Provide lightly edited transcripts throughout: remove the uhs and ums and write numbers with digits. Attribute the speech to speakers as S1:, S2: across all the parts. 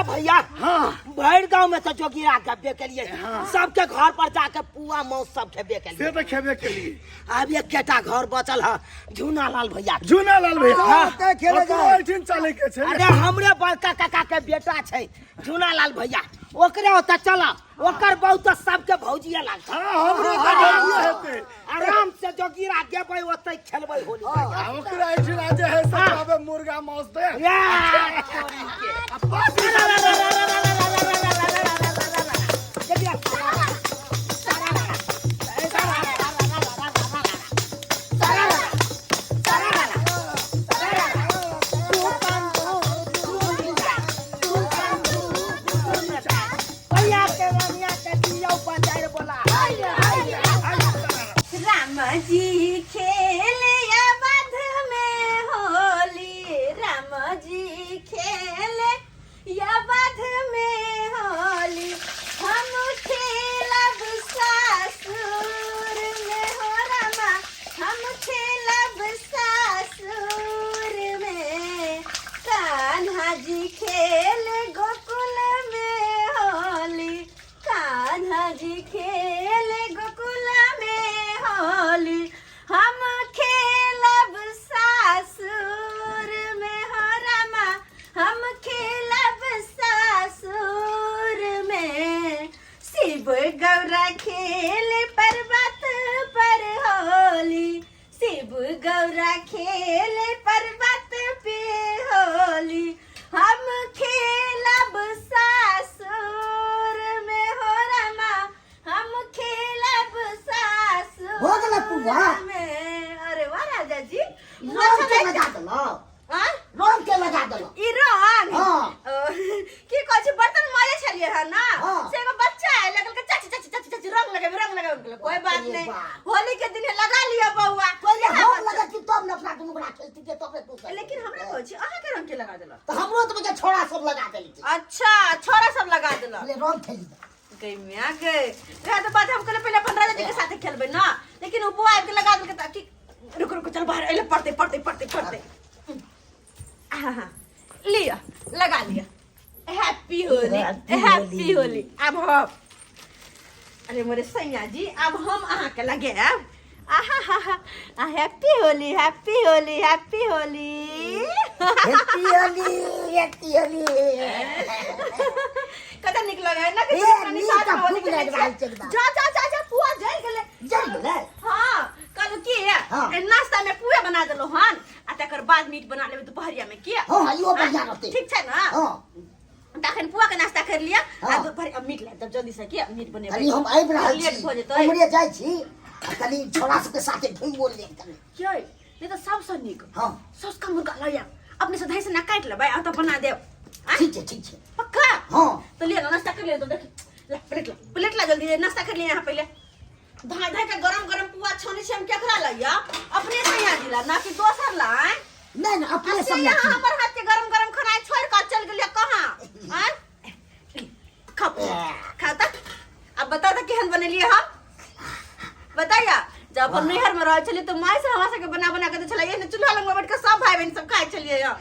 S1: अच्छा भैया
S2: हाँ
S1: भैर गांव में तो जोगिरा गब्बे के लिए
S2: हाँ।
S1: सबके घर पर जाके पुआ मौस सब खेबे के
S2: से
S1: लिए
S2: तो खेबे के लिए
S1: अब एक केटा घर बचल है झूना लाल भैया
S2: झूना लाल भैया
S1: हाँ।
S2: के खेले जाए ओठिन चले के छे
S1: अरे हमरे बड़का काका के बेटा छै झूना लाल भैया ओकरे ओता चला ओकर बहुत तो सबके भौजिया लागत
S2: हां हमरे तो भौजिया हेते
S1: आराम से जोगिरा गेबै ओतै खेलबै होली भैया
S2: ओकरा ओठिन आज है सब आबे मुर्गा मौस दे
S3: जी खेले अवध में होली राम जी खेले अवध में होली हम खेलब सासुर में हो रामा हम खेलब सासुर में कान्हा जी खेल गोकुल में होली कान्हा जी खेल गोकुल में होली हम खेलब सासुर में हो रामा हम खेलब सासुर में शिव गौरा खेल पर्वत पर होली शिव गौरा खेल पर्वत पे होली हम खेलब सासुर में हो रामा हम खेलब सासुर
S4: हो गेलै पूजा
S3: में अरे वाह राजा जी
S4: रंग के लगा देलो
S3: हाँ?
S4: रंग के लगा देलो
S3: ई रंग
S4: हाँ।
S3: की कहै छै बर्तन मारे छलिए है ना
S4: हाँ।
S3: से एगो बच्चा है लगल के चाची चाची चाची चाची रंग लगाबे कोई बात
S4: अरे
S3: नहीं
S4: वाह।
S3: होली के दिन लगा लिया बउआ
S4: पहिले
S3: हाँ,
S4: हम
S3: बच्चा।
S4: लगा कि तब न अपना दुनु बड़ा खेलती के तब तू कर
S3: लेकिन हमरा कहै छी अहाँ के रंग के लगा देलक
S4: तो हमरो तो बच्चा छोड़ा सब लगा देली
S3: अच्छा छोरा सब लगा देलक
S4: पहिले रंग खेली
S3: गई मिया गए रहा तो बात हम कहले पहले अपन राजा जी के साथ खेलबे ना लेकिन वो आके के लगा देलक ताकि रुक रुक चल बाहर एले पड़ते पड़ते पड़ते पड़ते हाँ लिया लगा लिया हैप्पी होली हैप्पी होली अब हम अरे मोरे सैया जी अब हम अहाँ के लगे अब आहा हा हा happy Holi happy Holi happy Holi
S4: Haiti Holi
S3: कता निक लगे ना कि
S4: ए,
S3: पानी
S4: नीक
S3: साथ
S4: तो
S3: में होली
S4: खूब
S3: खेले
S4: लग रहल
S3: छियै।
S4: छै एकदम।
S3: जा जा जा जा पुआ जल गेले
S4: जल गेलै
S3: हाँ कल की
S4: हाँ।
S3: है नाश्ता में पुआ बना देलो हन आ तकर बाद मीट बना लेबे दोपहरिया में की
S4: हां इहो बढ़िया रहते
S3: ठीक छै ना
S4: हां
S3: तखन पुआ के नाश्ता कर लिया आ
S4: हाँ।
S3: दोपहर अब मीट ले तब जल्दी से की मीट बनेबे
S4: कनी हम आबि रहल
S3: लेट
S4: छी
S3: हो जेतै
S4: हमरे जाइ छी आ कनी छोड़ा सबके साथे घुमि बोल ले कनी
S3: के ये तो सबसे नीक
S4: हां
S3: सस्का मुर्गा लया अपने से धैसे ना काट लेबै आ त बना देब आ?
S4: ठीक छै
S3: पक्का
S4: हां
S3: तो लिया ना नाश्ता कर लिया तो देख ला प्लेट ला जल्दी नाश्ता कर लिया यहाँ पहले धाय धाय का गरम गरम पुआ छोने से हम केकरा लइया अपने से यहाँ दिला ना कि दोसर ला हैं?
S4: नहीं अपने
S3: ऐसे
S4: सब
S3: यहाँ हमर हाथ के गरम गरम खाना छोड़ कर चल गेलिया कहाँ हैं? खा तक अब बता तो केहन बनेलिए हम बताइया जब अपन नैहर में रह चलिए तो माय से हमरा सबके बना बना के दे छला ये चूल्हा लग में बैठ के सब भाई बहन सब खाए चलिए यहाँ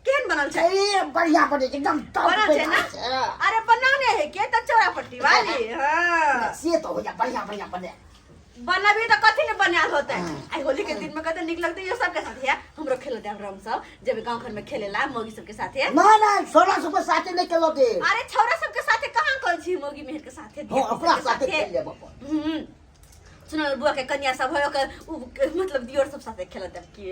S3: केहन बनल छै
S4: ए बढ़िया बने छै, एकदम टॉप
S3: बनल
S4: पे
S3: छै ना
S4: छै।
S3: अरे बनाने है के त चौरापट्टी वाली हां
S4: से तो हो जा बढ़िया बढ़िया बने
S3: बनबी तो कथी ने बनाल होते
S4: हाँ।
S3: आई होली के दिन में कते निक लगते ये सब के साथ है हमरो खेल दे रंग सब जब गांव घर में खेलेला मौगी सब के साथ है
S4: ना छोड़ा सबके साथे नहीं केलो दे
S3: अरे छौरा सब के साथ कहां कर छी मौगी मेहर के साथ है
S4: हां अपना साथे खेल लेब अपन
S3: सुनो बुआ के कन्या सब है ओकर मतलब दियोर सब साथे खेल देब की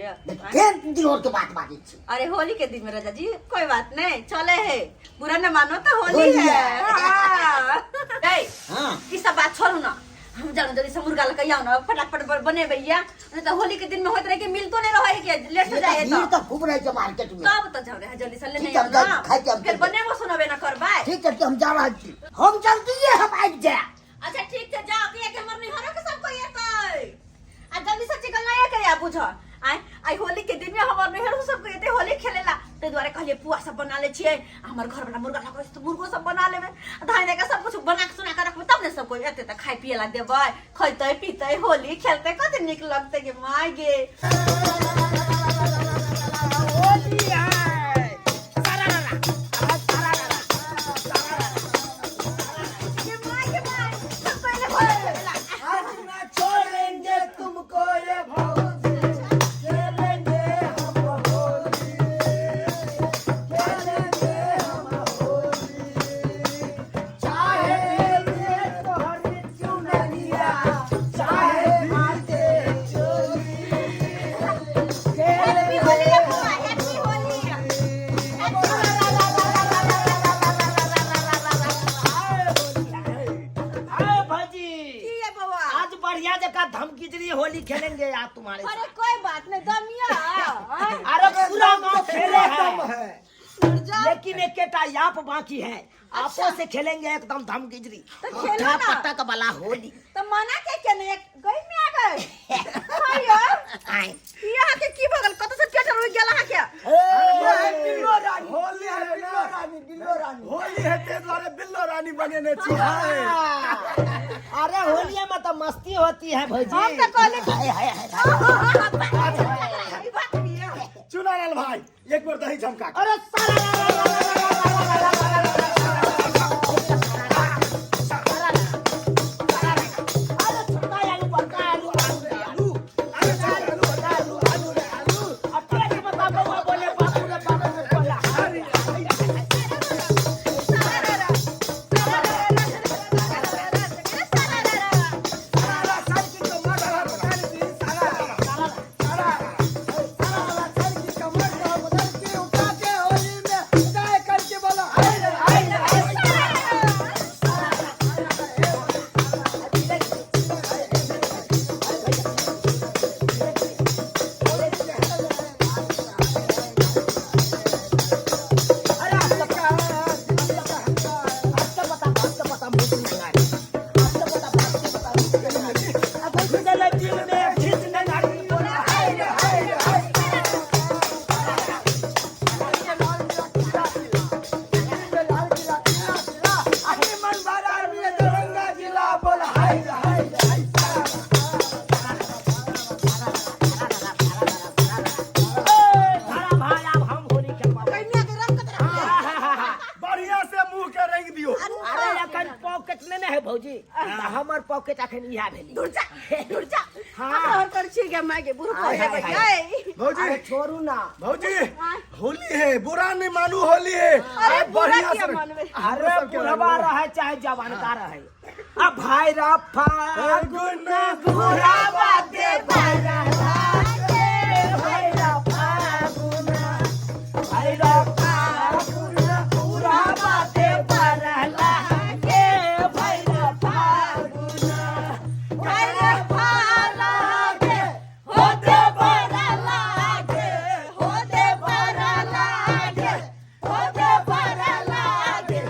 S4: केन दियोर के बात बाजी छी
S3: अरे होली के दिन में राजा जी कोई बात नहीं चले है बुरा न मानो तो होली
S4: होली
S3: है
S4: है।
S3: हाँ। नहीं
S4: हां
S3: ई सब बात छोड़ू ना हम जानो जल्दी से मुर्गा लेके आओ ना फटाफट बनेबे या नहीं तो होली के दिन में होत रहे कि मिलतो नहीं रहे कि लेट हो जाए
S4: भीड़
S3: तो
S4: तो खूब रहे छै मार्केट में
S3: कब तो जाओ रे जल्दी से ले
S4: ठीक
S3: नहीं
S4: है,
S3: आओ ना
S4: खाई के हम
S3: फिर
S4: चल
S3: बनेबो सुनबे ना करबे
S4: ठीक है हम जा रहल छी हम जल्दी हम आबि जाए
S3: अच्छा ठीक है जाओ कि के मरनी हरो के सब कोई एतै आ जल्दी से चिकन लाया के या बुझ आई होली के दिन में हमर नहर सब एते होली खेलेला ते द्वारे कहलिए पुआ सब बना ले छिए हमर घर वाला मुर्गा लगे तो मुर्गो सब बना लेबे धाय दे के सब कुछ बना के सुना के रखबे तब ने सब कोई एते त खाइ पिए ला देबै खइतै पीतै होली खेलतै कते निक लगतै के माय गे
S1: होली है सारा होली खेलेंगे यार तुम्हारे
S3: अरे
S1: साथ।
S3: कोई बात नहीं दमिया
S1: अरे पूरा गांव खेले हैं,
S3: जा
S1: लेकिन एक केटा यहाँ पर बाकी है। आपस से खेलेंगे एकदम धम गिजरी,
S3: तो खेलो ना।
S1: पटक वाला होली।
S3: तो मना के नहीं गई में आ गए हां यार
S1: आए।
S3: यहाँ के की बगल कत से पेट रुक गेला है क्या
S2: बिल्लो रानी होली है ना,
S4: बिल्लो रानी
S2: होली है ते द्वारे बिल्लो रानी बने ने छी।
S1: अरे होलिया में तो मस्ती होती है भौजी।
S3: हम तो कहले
S1: हाय, हाय, हाय।
S3: ई बात भी है
S2: चुनालाल भाई एक बार दही झमका के।
S1: अरे
S2: बढ़िया से मुंह के रंग दियो।
S1: अरे अखन पॉकेट में है भौजी, हमर पॉकेट अखन इहा भेली।
S3: दूर जा
S1: हाँ।
S3: और कर छी के मां के बुरु
S1: हाय,
S3: पड़े
S1: हाय,
S3: भैया
S2: भौजी
S1: अरे छोड़ू ना।
S2: भौजी होली है, बुरा नहीं मानू होली है।
S3: अरे बुरा
S2: बढ़िया
S3: क्या
S2: से
S3: मानवे
S1: अरे बुढ़वा रहे चाहे जवान का रहे, अब भाई रा फागुन बुरा बाते भाईरा लागे, भाई रा फागुन, भाई रा फागुन बुरा बाते भरा लागे, भाई रा फागुन, भाई रा फालागे, होते भरा लागे, होते भरा लागे, होते भरा लागे,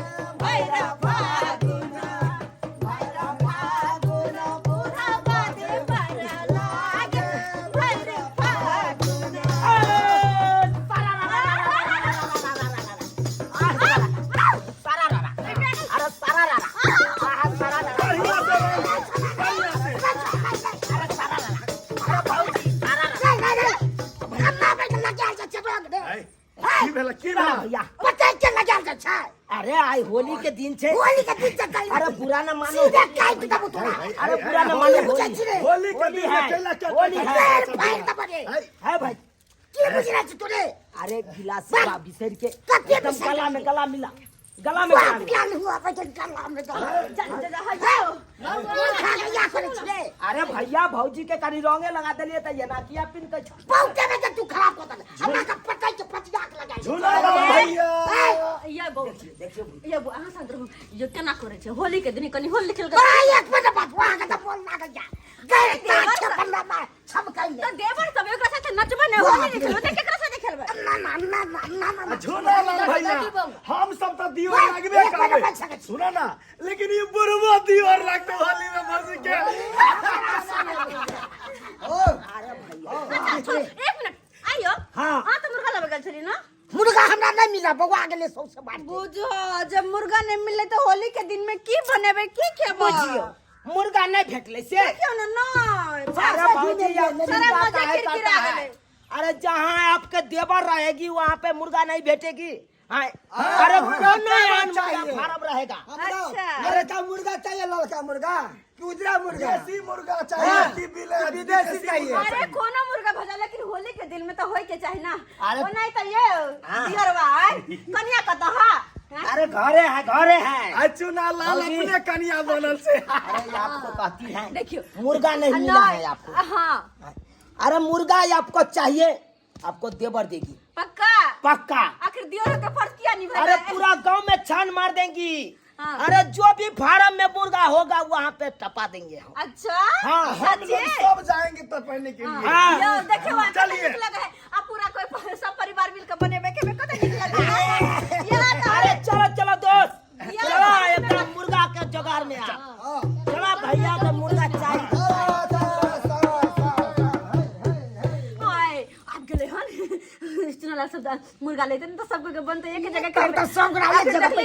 S1: भाई रा फागुन, भाई रा फागुन बुरा बाते भरा लागे, भाई रा फागुन।
S2: की भेला की भेला
S1: भैया
S4: पता चल लगा अच्छा
S1: अरे आई होली के दिन छे।
S4: होली के दिन चल
S1: अरे बुरा न मानो,
S4: सीधे काट दबो तोरा
S1: अरे बुरा न मानो,
S2: होली
S1: होली
S2: के दिन
S1: है,
S2: अकेला क्या
S1: होली है।
S4: पैर फाड़ दबे
S1: है भाई।
S4: की बुझना छ तोरे
S1: अरे गिलास का बिसर के
S4: कते
S1: एकदम
S4: बिसर
S1: गला में गला मिला, गला में
S4: बाप
S1: गला मिला।
S4: क्या हुआ बचन कर हमने तो खा गया करे छे
S1: अरे भैया भौजी के करी रोंगे लगा देलिए त ये ना किया पिन के छ।
S4: बहुते में तू खराब कर दे हमरा का पता के पतियाक लगा
S2: झूलालाल भैया
S3: ये बो ये बो अहाँ शांत रहू ये केना करे छै होली के दिन कनी होली खेल
S4: बा एक मिनट बात वहां का बोल ना गया गए ताछ पन्ना में छम कइले
S3: तो देवर सब एकरा साथे नचबे ने होली नहीं खेलबे त केकरा साथे खेलबे
S4: ना ना ना ना ना ना
S2: झूलालाल भैया हम सब तो दियो
S4: वाह,
S2: लगबे
S4: एक बार
S2: करबे।
S4: बच सके।
S2: सुना ना लेकिन ये बुरवा दियो लगते होली में फंस के।
S1: अरे भैया
S3: एक मिनट आइयो
S1: हाँ।
S3: हां तो मुर्गा लेबे गेल छली ना
S4: मुर्गा हमरा नहीं मिला बउआ गेले सबसे बात
S3: बुझो जब मुर्गा नहीं मिले तो होली के दिन में की बनेबे की खेबो
S1: बुझियो मुर्गा नहीं भेटले से।
S3: क्यों ना नहीं
S1: अरे भौजी अब
S3: सारा
S1: चिंता
S3: मजा
S1: काहे
S3: किरकिरा
S1: करता है?
S3: गेले
S1: अरे जहाँ आपके देवर रहेगी वहाँ पे मुर्गा नहीं भेटेगी। हाँ, अरे कौन
S2: चाहिए।
S1: फार्म रहेगा।
S3: अच्छा
S4: अरे का मुर्गा चाहिए लड़का मुर्गा उजरा मुर्गा
S2: देसी मुर्गा चाहिए कि विदेशी चाहिए?
S3: अरे कोनो मुर्गा भजा लेकिन होली के दिन में तो होय के चाहिए ना
S1: अरे-
S3: ओ नहीं तो ये दियरवा कन्या कतहा
S1: अरे घरे है।
S2: चुनालाल अपने कन्या बनल से।
S1: अरे आपको कहती है
S3: देखियो
S1: मुर्गा नहीं मिला है आपको।
S3: हाँ
S1: अरे मुर्गा आपको चाहिए, आपको देवर देगी
S3: पक्का
S1: पक्का।
S3: आखिर दियर का फर्ज किया नहीं
S1: अरे
S3: भाई
S1: पूरा गांव में छान मार देंगी।
S3: हाँ।
S1: अरे जो भी फार्म में मुर्गा होगा वहाँ पे टपा देंगे हम।
S3: अच्छा
S1: हाँ,
S2: हम लोग सब जाएंगे तो पहनने के लिए।
S1: हाँ।
S3: यो देखियो वहाँ कितना
S2: चलिए।
S3: निक लगा है। अब पूरा कोई सब परिवार मिलकर बनेबे के कितना निक लगा है। यार
S1: अरे चलो चलो दोस्त,
S3: या
S1: चलो एकदम मुर्गा के जुगाड़ में आ। चलो भैया तो मुर्गा चाहिए।
S3: हाय आप गेले हन चुनाला सब मुर्गा लेते न तो सब के बनते एक जगह
S4: तब तो सब गोरा एक जगह पे।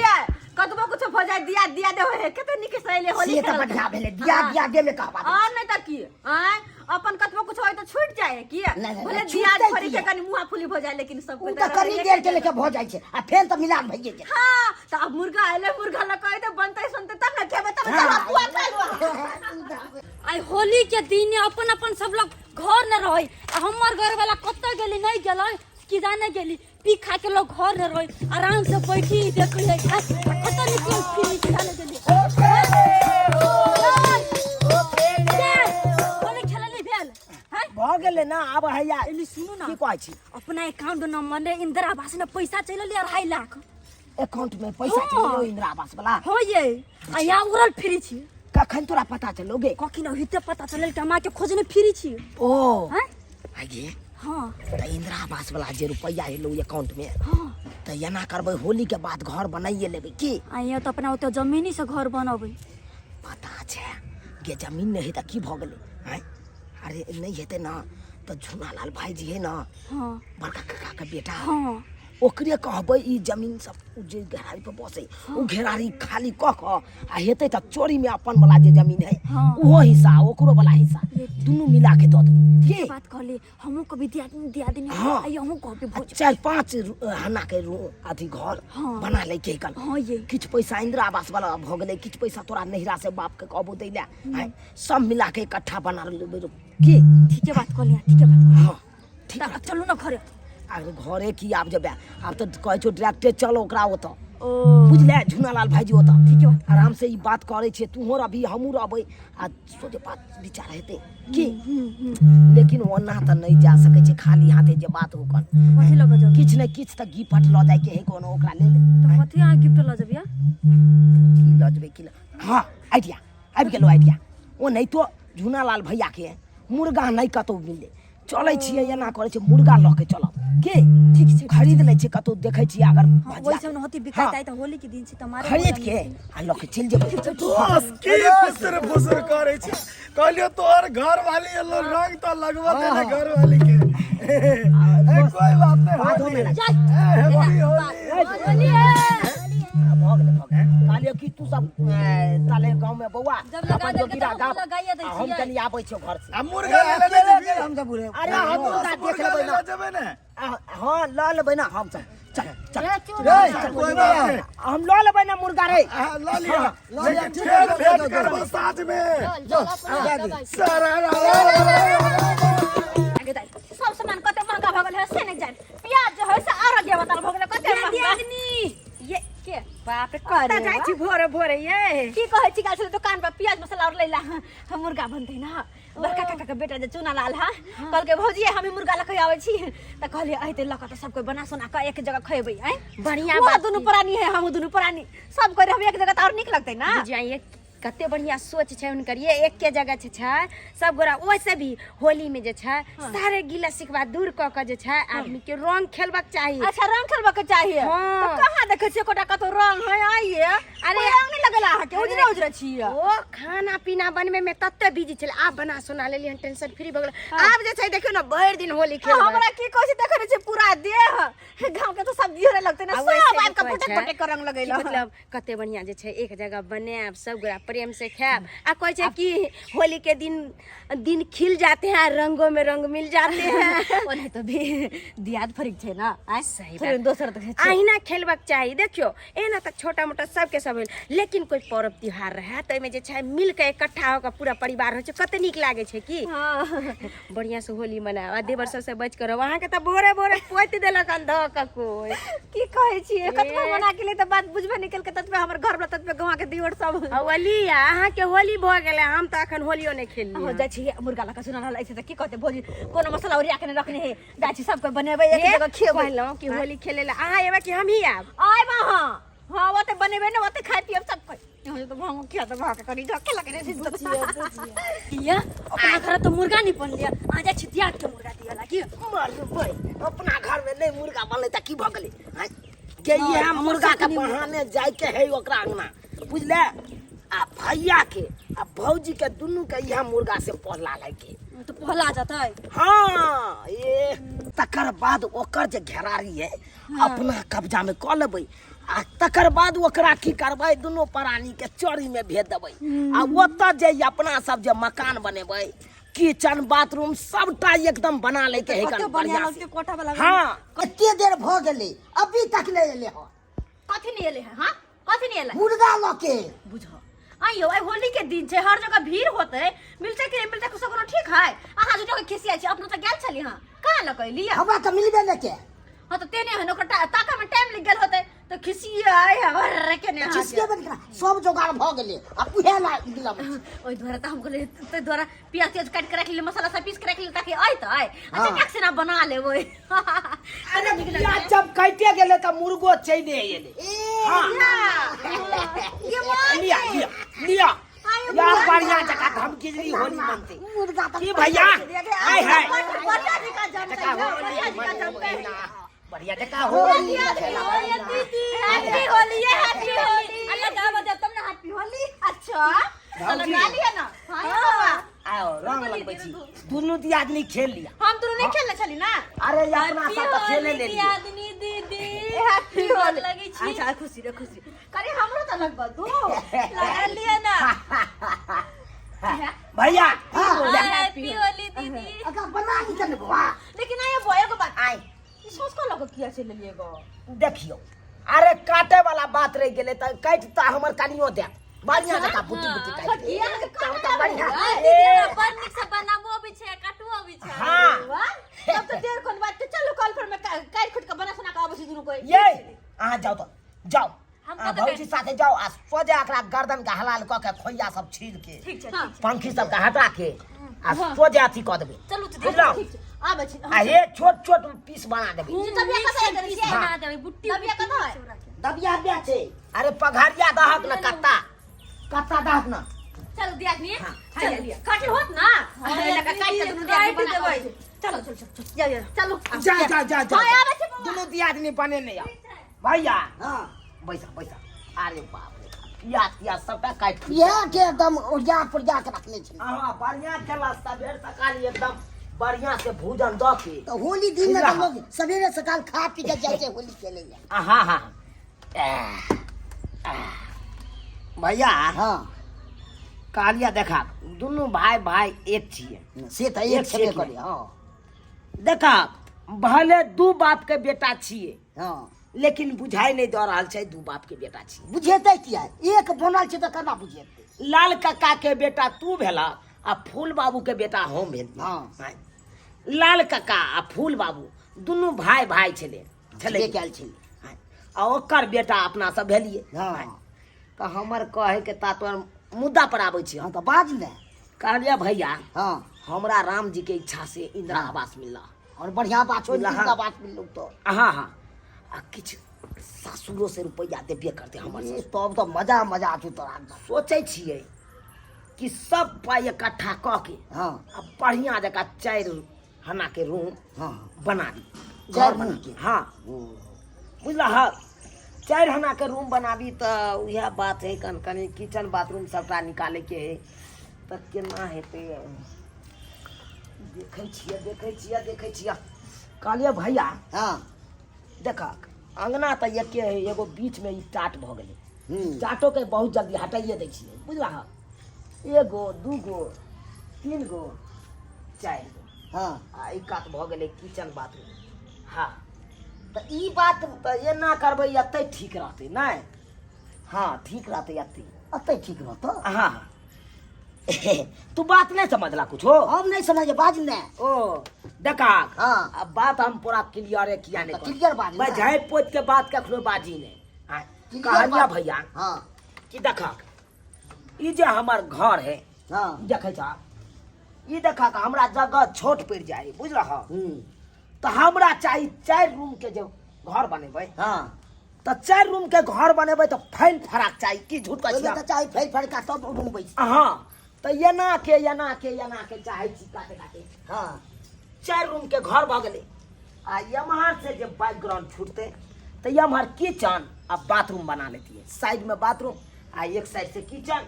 S3: कतबो कुछ हो जाए दिया दिया दे है कितने निक सहेले होली
S4: ये तो
S3: खेलत
S4: बढ़िया
S3: है।
S4: भेले दिया
S3: हाँ।
S4: दिया दे में कहबा
S3: और नहीं तो की आय अपन कतबो कुछ होय तो छूट जाए की
S4: नहीं,
S3: भले
S4: छूटते
S3: दिया फरी
S4: किया।
S3: के कनी मुंह फुली हो जाए लेकिन सब
S4: उ तो करी देर के लेके हो जाय छे आ फेर तो मिलान भइए जाय।
S3: हां तो अब मुर्गा आले मुर्गा लकाई तो बनते सुनते तब न के तब जवाब तू खा
S5: आई होली के दिन अपन अपन सब लोग घर न रही हमर घर वाला कत्ता गेली नहीं गेलै कि जाने गेली पी खा के लोग घर न रही आराम से बैठी देख ले कत्ता निकल फिर जाने गेली होली खेलली भेल हैं
S1: भ गेले ना अब हैया
S5: एली सुनु ना
S1: की कहै छी
S5: अपना अकाउंट नंबर ने इंदिरा आवास ने पैसा चलल 2.5 लाख
S1: अकाउंट में पैसा
S5: हाँ।
S1: चलो इंदिरा आवास वाला
S5: हो ये आ या उड़ल फ्री छी
S1: कखन तोरा पता चलोगे?
S5: कखी न हिते पता चलल कि हमरा के खोजने फ्री छी
S1: ओ
S5: हैं
S1: आगे
S5: हां
S1: त इंदिरा आवास वाला जे रुपया एलो अकाउंट में
S5: हां
S1: त एना करबै होली के बाद घर बनाइए लेबै की?
S5: आ ये तो अपना ओते जमीनी से घर बनबै
S1: पता छै के जमीन नहीं है त की भ गेलै हैं? अरे नहीं हेते ना त झुनालाल भाई जी है ना
S5: हां
S1: बड़का काका के बेटा
S5: हां
S1: ओकरे कहबै ई जमीन सब उ जे घेरारी पे बसे उ घेरारी खाली क क आ हेतै त चोरी में अपन वाला जे जमीन है
S5: हाँ।
S1: उहो हिस्सा ओकरो वाला हिस्सा दुनू मिला के द देबै की?
S5: बात कहले हमहु कभी दिया दिन
S1: हाँ।
S5: आई हमहु कहबे भोज
S1: 4-5 हना के अथी घर
S5: हाँ।
S1: बना ले के कल
S5: हां ये
S1: किछ पैसा इंदिरा आवास वाला भ गेलै किछ पैसा तोरा नहिरा से बाप के कहबो दै ले हैं? सब मिला के इकट्ठा बना लेबै की?
S5: ठीक है बात कहले ठीक है बात
S1: हां ठीक
S5: ठीक
S1: है।
S5: चलू ना घरे
S1: अरे घरे की आब जबे आब त कहै छौ डायरेक्टे चल ओकरा ओत
S5: ओ
S1: बुझले झुनालाल भाईजी ओत
S5: ठीक है
S1: आराम से ई बात करे छे तू हो अभी हमू रहबै आ सोचे बात विचार हेते की? लेकिन ओना त नहीं जा सकै छे खाली हाथे जे बात होकन
S5: कथि लग जाब
S1: किछ ने किछ त गिफ्ट ल जाय के है कोनो ओकरा ले ले
S5: तो कथि आ गिफ्ट ल जबिया
S1: की लजबे की हां आइडिया आबि गेलो आइडिया ओ नहीं तो झुनालाल भैया के मुर्गा नहीं कतौ मिले चलै छियै एना करे छै मुर्गा ल के चलब के?
S5: ठीक छै
S1: खरीद ले छै कतौ देखै छियै अगर
S5: हाँ,
S1: भजिया
S5: वैसे न होती बिकाई ताई तो होली के दिन से तुम्हारे
S1: खरीद के आ ल के चल जेबै
S2: बस की फुसर फुसर करे छै कहलियो तोहर घर वाली एलो रंग तो लगवा दे ना घर वाली के कोई बात नहीं
S1: बात
S2: होली
S1: होने लगे।
S2: होली होली
S1: भ गेलै कहलियो कि तू सब ताले गांव में बौआ
S5: जब लगा
S1: अपन
S5: देलकै
S1: जोगिरा
S5: तऽ
S1: गाब
S5: हमहूँ लगाइए दै
S1: आ हम
S5: छियै।
S1: कनी आबै छियै घर से
S2: आ मुर्गा ले ले जेबी
S4: हम सब बुरे
S1: अरे हम मुर्गा देख लेबै ना
S2: जेबे ना
S1: हां ल लेबै ना हम सब चल चल
S2: रे कोई बात नहीं
S1: हम ल लेबै ना मुर्गा रे
S2: ला लिया लेकिन फिर भेंट करबो साथ में सारा
S3: आगे दाई सब सामान कते महंगा भ गेल है से नहीं जान प्याज जो है से आरोग्य बता भ गेल कते महंगा ये के बाप रे करे जाई छी भोरे भोरे ये की कहै छी गाछ दुकान पर प्याज मसाला और लैला हम मुर्गा बनतै ना बड़का काका के बेटा जे चुना लाल है कल के भौजी हम मुर्गा लखै आबै छी त कहलिए आइते लक त सब कोई बना सुना के एक जगह खैबै हैं बढ़िया बात दुनु प्राणी है हम दुनु प्राणी सब कोई हम एक जगह त और निक लगतै ना
S6: बुझाइए कते बढ़िया सोच छै उनकर ये एक के जगह छै सब गोरा वैसे भी होली में जे छै सारे गिला शिकवा दूर क के जे छै आदमी के रंग खेलबाक चाहिए।
S3: अच्छा रंग खेलबा के चाहिए
S6: हाँ।
S3: तो कहां देखे छियै कोटा कतो रंग है आइए अरे रंग नहीं लगला है के उजरा उजरा छियै
S6: ओ खाना पीना बनवे में तत्ते बिजी छल आप बना सुना लेली हन टेंशन फ्री भ गेल आब जे छै देखियो ना भर दिन होली खेल
S3: हमरा की कहै छै देखे छै पूरा देह गांव के तो सब दिहरे लगते ना सब आब के फटे फटे के रंग लगैला
S6: मतलब कते बढ़िया जे छै एक जगह बनाएब सब गोरा प्रेम से खाएब आ कहै छै कि होली के दिन खिल जाते हैं रंगों में रंग मिल जाते हैं
S3: ओने तो भी दियाद फरिक छै ना आ
S6: सही
S3: फिर
S6: बात।
S3: दोसर तो छै
S6: अहिना खेलबाक चाही देखियो एना तक छोटा मोटा सबके सब भेल लेकिन कोई पर्व त्योहार रहे त में जे छै मिल के इकट्ठा होकर पूरा परिवार होइ छै कते नीक लागे छै की
S3: हां
S6: बढ़िया से होली मनाओ आ देवर सब से बच कर वहां के त भोरे भोरे पोत देलक अंधा का कोई
S3: की कहै छी कतबो मना के लिए त बात बुझबे निकल के ततबे हमर घर वाला ततबे गांव के दियोर सब
S6: होली अहाँ के होली भ गेले हम त अखन होलियो नहीं खेलली
S3: हो जाइ छी मुर्गा लका सुना रहल ऐसे त की कहते भोजी कोनो मसाला ओरिया के रखने है जाइ छी सब कोई बनेबै एक जगह खेबै
S6: कहलौं कि होली खेले ला अहाँ एबे कि हम ही आब
S3: आइ बा हां हां ओते बनेबे ना ओते खाइ पियब सब कोई यहाँ तो भांगो खिया तो भाग करी जा के लगे रे
S5: ये अपना घर तो मुर्गा नहीं बन लिया आजा छितिया के मुर्गा दिया लागी
S1: मालूम भाई अपना घर में नहीं मुर्गा बनले त की भ गेलै के ये मुर्गा के बहाने जाय के है ओकरा अंगना बुझले आ भैया के आ भौजी के दुनू के यह मुर्गा से पहला लागे
S5: तो पहला जाता है
S1: हाँ ये तकर बाद ओकर जे घेरारी है अपना कब्जा में क लेबै आ तकर बाद ओकरा की करबै दुनू प्राणी के चोरी में भेज देबै आ ओतऽ जे अपना सब जे मकान बनेबै किचन बाथरूम सबटा एकदम बना ले के है
S3: कते बढ़िया लगते कोठा वाला
S1: हाँ
S4: कते देर भ गेलै अभी तक नहीं एले हो
S3: कथि नहीं एले है हां कथि नहीं एले
S4: मुर्गा लके
S3: बुझो आइयो आई होली के दिन छे हर जगह भीड़ होते मिलते कि मिलते कुछ कोनो ठीक है आहा जो के खिसिया छी अपना तो गेल छली हां कहां लकैली
S4: हमरा त मिलबे नहीं के
S3: हां तो तेने है ओकर ताका में टाइम लग गेल होते तो खिसिया आय हर के ने
S4: किसके बन के सब जोगाड़ भ गेलै अब उहे ला दिलम
S3: ओइ द्वारा त हम कहले ते द्वारा प्याज तेज काट के रख ले मसाला सब पीस के रख ले ताकि आय त आय अच्छा कैसे से ना बना लेबै
S1: अरे या जब काटे गेले त मुर्गो चैले एले
S3: ये मान
S1: लिया लिया लिया यार बढ़िया जगह धमकीजरी होली मनते
S4: मुर्गा त
S1: की भैया हाय हाय
S3: बता दी का जानते
S1: बढ़िया जगह होली
S3: हैप्पी होली है हैप्पी होली अल्लाह का बता तुमने हैप्पी होली अच्छा चलो गा लिया ना हां
S1: आओ रंग लगबै छी दुनू दी आदमी खेल लिया
S3: हम दोनों नहीं खेलने चली ना
S1: अरे ये अपना सब खेले ले लिया
S5: आदमी दीदी
S3: हैप्पी होली
S5: लगी छी
S3: अच्छा खुशी रे खुशी करे हमरो त लगबा दो लगा लिया ना
S1: भैया
S5: हैप्पी होली दीदी
S4: अका बना के चल बा
S3: लेकिन आए बोया को बात
S1: आए
S3: सोच को लगा किया से ले लिएगा
S1: देखियो अरे काटे वाला बात रह गेले त काटता हमर कनियो दे बढ़िया जगह बुटी बुटी काट दे
S3: किया के काम बढ़िया
S5: दीदी पर निक से बनाबो भी छे काटुओ भी छे
S1: हां
S3: तब तो देर कोन बात चलो कल पर में काट खुट के बना सुना के आबे दुनु कोई
S1: ये आ जाओ तो जाओ
S5: हम
S1: आ भौजी साथे जाओ आ सोजे एकरा गर्दन के हलाल क के खोइया सब छील के
S3: ठीक छै
S1: पंखी सब के हटा के आ सोजे अथी क देबै
S5: चलू तो
S1: बुझलौ
S3: ठीक छै आबे छी
S1: आ ये छोट छोट पीस बना देबै
S3: तबिया कसा करे छी
S5: बना देबै बुट्टी
S3: तबिया कथा है
S1: दबिया बे छै अरे पघारिया दहक न कत्ता कत्ता दहक न
S3: चलो दिया आदमी चल लिया काट होत ना लगा काट के दुनु दिया देबै चलो चलो चलो चलो
S1: जा जा जा जा
S3: हां आबे छी
S1: दुनू दी आदमी बने नहीं आ भैया
S4: हां
S1: बैसा बैसा अरे बाप रे प्याज प्याज सबटा काट
S4: यह के एकदम उड़िया पुड़िया के रखने छी
S1: हां बढ़िया खेला सबेर सकाल एकदम बढ़िया से भोजन द के
S4: तो होली दिन में हम लोग सवेरे सकाल खा पी के जाते होली खेले जा
S1: हां हां भैया
S4: हां
S1: कालिया देखा दुनू भाई भाई एक छिए
S4: से त एक छबे करे हां
S1: देखा भले दू बाप के बेटा छिए
S4: हां
S1: लेकिन बुझाई नहीं दे रहा है दू बाप के बेटा छिए
S4: बुझेते किया एक बनल छै त केना बुझेते
S1: लाल काका के बेटा तू भेला आ फूल बाबू के बेटा हम भेल
S4: हां
S1: लाल काका आ फूल बाबू दुनू भाई भाई छले
S4: छले कैल छी
S1: आ ओकर बेटा अपना सब भेलिए
S4: हां
S1: तो हमर कहे के तात्पर्य मुद्दा पर आबै छी
S4: हां त बाज ले
S1: कहलिया भैया
S4: हां
S1: हमरा राम जी के इच्छा से इंदिरा आवास मिला
S4: और बढ़िया बात हो
S1: हाँ।
S4: जिंदा बात मिल तो
S1: हाँ हाँ आ किछ सासुरो से रुपया देबे करते हमर
S4: ये
S1: से
S4: तब तो मजा मजा छै तोरा
S1: सोचे छिए कि सब पाई इकट्ठा क के
S4: हां
S1: आ बढ़िया जगह 4 हना के रूम
S4: हां
S1: बना दी
S4: चार
S1: घर बना
S4: रूम के?
S1: हाँ बुझला है 4 हना के रूम बनाबी तो यह बात है कनी किचन बाथरूम सबटा निकाले के है तो केना हेते देखे छिए कहलिए भैया
S4: हां
S1: देखा अंगना तो एके है एगो बीच में ई टाट भ गेलै टाटो के बहुत जल्दी हटाइए दै छियै बुझला है 1 गो 2 गो 3 गो 4 गो
S4: हां
S1: आ ई कात भ गेलै किचन बाथरूम हाँ तो ई बात तो एना करबै एते ठीक रहतै नहीं हाँ ठीक रहतै
S4: अते ठीक रहतो
S1: हाँ तू बात नहीं समझला कुछ हो
S4: हम नहीं समझे बाज ले
S1: ओ देखा
S4: हाँ।
S1: अब बात हम पूरा क्लियर है किया नहीं
S4: क्लियर बाज
S1: मैं झाई पोत के बात कखनो बाजी नहीं हाँ, कहलिया भैया
S4: हां
S1: कि देखा ई जे हमर घर है
S4: हां
S1: देखे छा ई देखा का हमरा जगह छोट पड़ जाए बुझल हो तो हमरा चाहिए 4 रूम के जो घर बनेबै
S4: हां
S1: तो 4 रूम के घर बनेबै तो फैल फराक चाहिए की झूठ कहै
S4: ओइमे
S1: छी
S4: त चाही फैल फड़का सब रूम बैस
S1: हाँ तो एना के चाहे छी काटे काटे
S4: हां
S1: 4 रूम के घर भऽ गेलै आ यमहर से जे बैकग्राउंड छूटते तो यमहर किचन आ बाथरूम बना लेती है साइड में बाथरूम आ एक साइड से किचन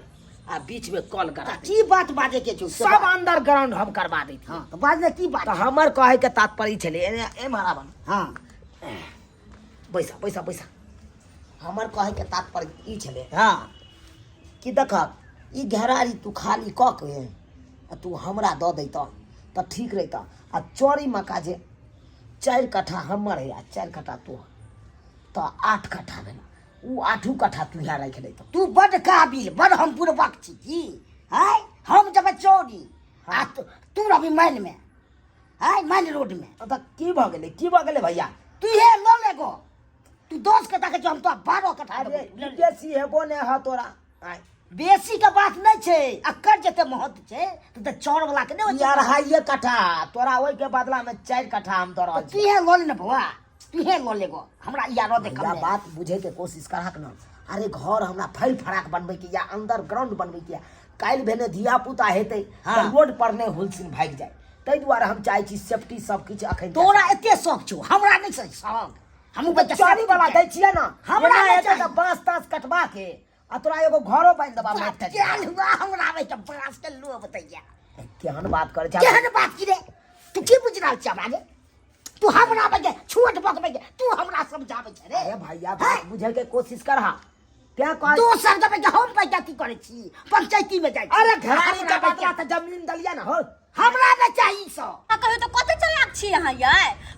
S1: आ बीच में कॉल करा
S4: त की बात बाजे के छु
S1: सब अंडरग्राउंड हम करवा देती
S4: हां तो बाज ने की बात
S1: तो हमर कहे के तात्पर्य छले एमहरा बन
S4: हां
S1: पैसा हमर कहे के तात्पर्य ई छले
S4: हां
S1: कि देख ई घेरारी तू खाली क के आ तू हमरा द दैत तो ठीक रहता आ चोरी मका जे 4 कट्ठा हमर है आ 4 कट्ठा तू तो 8 कट्ठा भेल उ 8 कट्ठा तू यहाँ रख दैत
S4: तू बड़ काबिल बड़ हम पूर्वक छी की है हम जब चोरी आ तू रवि माइन में है माइन रोड में
S1: तो की भ गेले भैया
S4: तू हे लो लेगो तू 10 कट्ठा के हम तो 12 कट्ठा
S1: अरे
S4: देबो।
S1: बेसी हेबो ने ह तोरा आय
S4: बेसी के बात नहीं छे अक्कर जते महत्व छे तू त चौर वाला के नहीं
S1: यार हाइये कट्ठा तोरा ओइ के बदला में 4 कट्ठा हम दऽ रहल
S4: तू
S1: छी
S4: हे लो ले भवा तू हे लो लेगो हमरा यारो देख
S1: या बात बुझे के कोशिश करहक न अरे घर हमरा फैल फराक बनबै के या अंडरग्राउंड बनबै के काल्हि भेने धिया पुता हेतै
S4: हाँ।
S1: तो रोड पर ने हुलसिन भागि जाय ताहि दुआरे हम चाहै छी सेफ्टी सब किछ अखन
S4: तोरा एते शौक छौ हमरा नहीं छै शौक हम बच्चा
S1: चोरी वाला दै छियै न
S4: हमरा
S1: हमरा
S4: नहि
S1: एतै
S4: चाही।
S1: त बांस तास कटवा के आ तोरा एगो घरो बनि देबा माटि के
S4: चल हुआ हमरा में त बास के लो बतैया
S1: केहन बात करे छै
S4: केहन बात की रे तू की बुझ रहल छी हमरा रे तू हमरा में छोट बकबे तू हमरा समझावे छै रे
S1: अरे भैया बात बुझे के कोशिश करहा क्या कह
S4: दोसर दबे के हम पंचायती करे छी पंचायती में जाय छी।
S1: अरे घरारी
S4: हमरा
S1: के
S4: में
S1: बदला त जमीन दलिया न हो
S4: हमरा में चाहिए सो
S3: कहियो तो कते चलाक छी अहाँ ये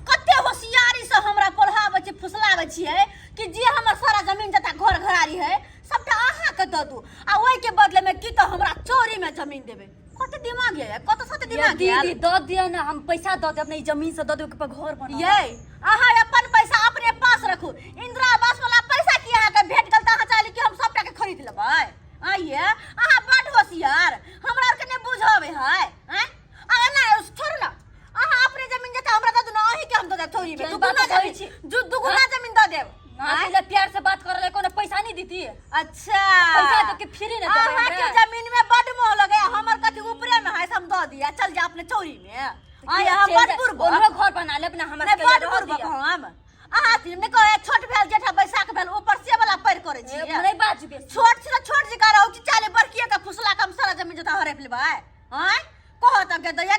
S3: कते होशियारी से हमरा पढ़ाबै छी फुसलाबै छियै कि जे हमर सारा जमीन जता घर घरारी है सबटा अहाँ के दऽ दू आ ओइ के बदले में की तो हमरा चोरी में जमीन देबै कते दिमाग है कते सते दिमाग
S5: दीदी दऽ दिया ना हम पैसा दऽ देब नहीं जमीन से दऽ देब के घर बना
S3: ये अहाँ अपन पैसा अपने पास रखू इंदिरा आवास वाला पैसा की अहाँ के भेट गेल त अहाँ चाहली कि हम सबटा के खरीद लेबै आइए अहाँ बड़ होशियार हमरा आर के नहीं बुझावे है हैं आ ना छोड़ ना अहाँ अपने जमीन जता हमरा दऽ दू ना अहीं के हम दऽ देब थोड़ी में
S5: केहन
S3: दुगुना
S5: बात कहै
S3: जमीन
S5: छी?
S3: दुगुना जमीन दऽ देब
S5: ना प्यार से बात कर ले कोनो पैसा नहीं दीती
S3: अच्छा
S5: पैसा तो के फ्री ना देबै
S3: अहाँ के जमीन में बड़ मोह लगे हमर कथी ऊपरे में है से हम दऽ दिया चल जा अपने चोरी में आय हम बड़ बुरबक
S5: ओनरो घर बना ले अपना हमरा
S3: नहीं बड़ बुरबक हम अहाँ तीन में कहे छोट भेल जेठा बैसाख भेल ऊपर से वाला पैर करे छी
S5: नहीं बात जुबे
S3: छोट से छोट जका रहू कि चाले बड़किए का फुसला कम सारा जमीन जता हरेप लेबै हैं कहो त के दैया